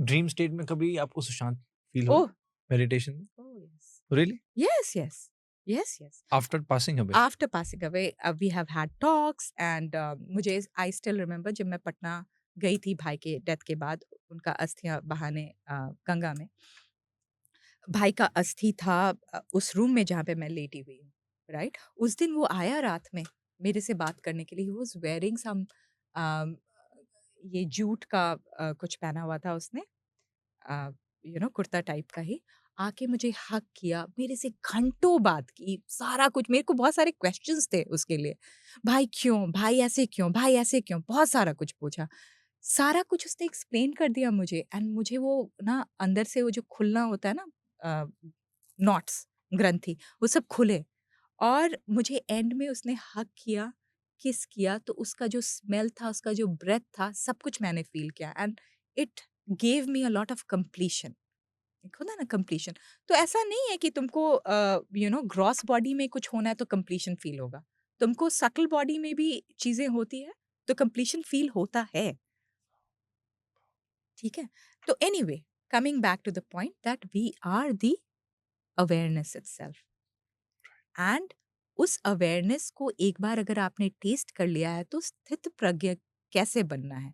Dream state में कभी आपको सुशांत फील हो Oh, मेडिटेशन में? oh yes. Really? Yes, yes. Yes, yes. After passing away? After passing away, we have had talks and मुझे I still remember जब मैं पटना गई थी भाई के डेथ के बाद उनका अस्थियां बहाने गंगा में भाई का अस्थि था उस रूम में जहाँ पे मैं लेटी हुई हूँ राइट उस दिन वो आया रात में मेरे से बात करने के लिए ही वाज वेयरिंग सम ये जूट का कुछ पहना हुआ था उसने कुर्ता टाइप का ही आके मुझे हक किया मेरे से घंटों बात की सारा कुछ मेरे को बहुत सारे क्वेश्चंस थे उसके लिए भाई ऐसे क्यों बहुत सारा कुछ पूछा सारा कुछ उसने एक्सप्लेन कर दिया मुझे एंड मुझे वो ना अंदर से वो जो खुलना होता है ना नॉट्स ग्रंथि वो सब खुले और मुझे एंड में उसने हक किया किस किया तो उसका जो स्मेल था उसका जो ब्रेथ था सब कुछ मैंने फील किया and it gave me a lot of completion एक होता है ना कंप्लीशन तो ऐसा नहीं है कि तुमको ग्रॉस बॉडी में कुछ होना है तो कंप्लीशन फील होगा तुमको सटल बॉडी में भी चीजें होती है तो कंप्लीशन फील होता है ठीक है तो anyway coming back to the point that we are the awareness itself and उस अवेयरनेस को एक बार अगर आपने टेस्ट कर लिया है तो स्थित प्रज्ञ कैसे बनना है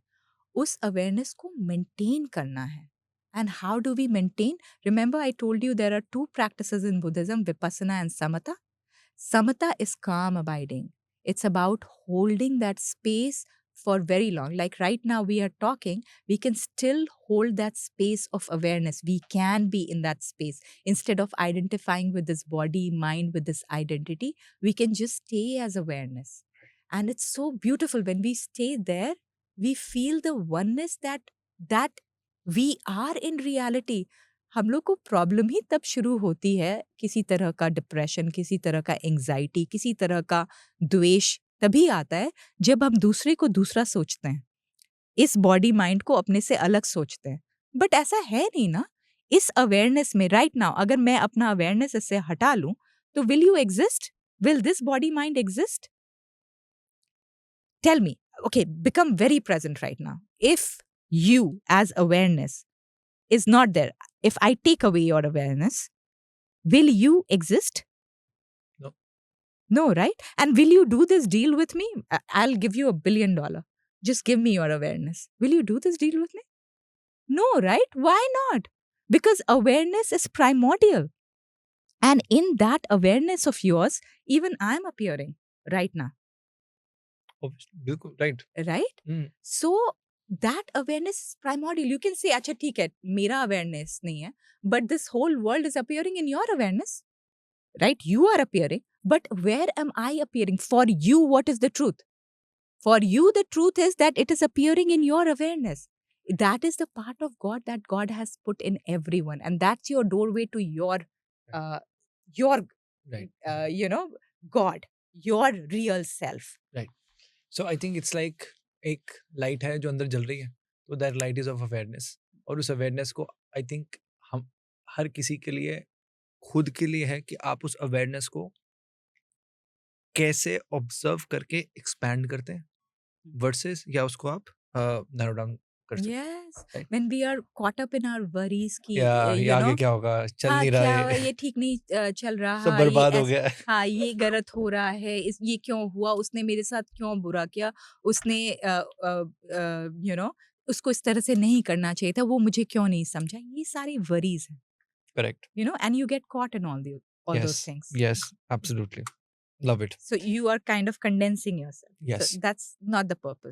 उस अवेयरनेस को मेंटेन करना है and how do we maintain remember I told you there are two practices in Buddhism Vipassana and Samatha Samatha is calm abiding. It's about holding that space for very long. Like right now, we are talking, we can still hold that space of awareness. We can be in that space. Instead of identifying with this body, mind, with this identity, we can just stay as awareness. And it's so beautiful when we stay there, we feel the oneness that we are in reality. हम लोग को problem ही तब शुरू होती है किसी तरह का डिप्रेशन किसी तरह का एंजाइटी किसी तरह का द्वेष तभी आता है जब हम दूसरे को दूसरा सोचते हैं इस बॉडी माइंड को अपने से अलग सोचते हैं बट ऐसा है नहीं ना इस अवेयरनेस में राइट नाउ अगर मैं अपना अवेयरनेस इससे हटा लूं तो will you exist will this body mind exist tell me okay become very present right now if you as awareness is not there. If I take away your awareness, will you exist? No. No, right? And will you do this deal with me? I'll give you $1 billion. Just give me your awareness. Will you do this deal with me? No, right? Why not? Because awareness is primordial. And in that awareness of yours, even I'm appearing right now. बिल्कुल right. Right? So that awareness is primordial. You can say, अच्छा ठीक है, मेरा awareness नहीं है, but this whole world is appearing in your awareness, right? You are appearing, but where am I appearing? For you, what is the truth? For you, the truth is that it is appearing in your awareness. That is the part of God that God has put in everyone, and that's your doorway to your Right. God, your real self. Right. So I think it's like एक light है जो अंदर जल रही है तो that light is of awareness और उस अवेयरनेस को आई थिंक हम हर किसी के लिए खुद के लिए है कि आप उस अवेयरनेस को कैसे ऑब्जर्व करके एक्सपैंड करते हैं वर्सेस या उसको आप नैरो डाउन कर सकते हैं. Yes, Right. when we are caught up in our worries कि या ये आगे क्या होगा, चल हाँ नहीं रहा क्या है, ये ठीक नहीं चल रहा सब हाँ ये बर्बाद हो गया है. हाँ ये गलत हो रहा है ये क्यों हुआ उसने मेरे साथ क्यों बुरा किया उसने उसको इस तरह से नहीं करना चाहिए था वो मुझे क्यों नहीं समझा ये सारी वरीज हैं correct. and you get caught in all those Yes. things Yes. Absolutely. Love it. so you are kind of condensing yourself Yes. so that's not the purpose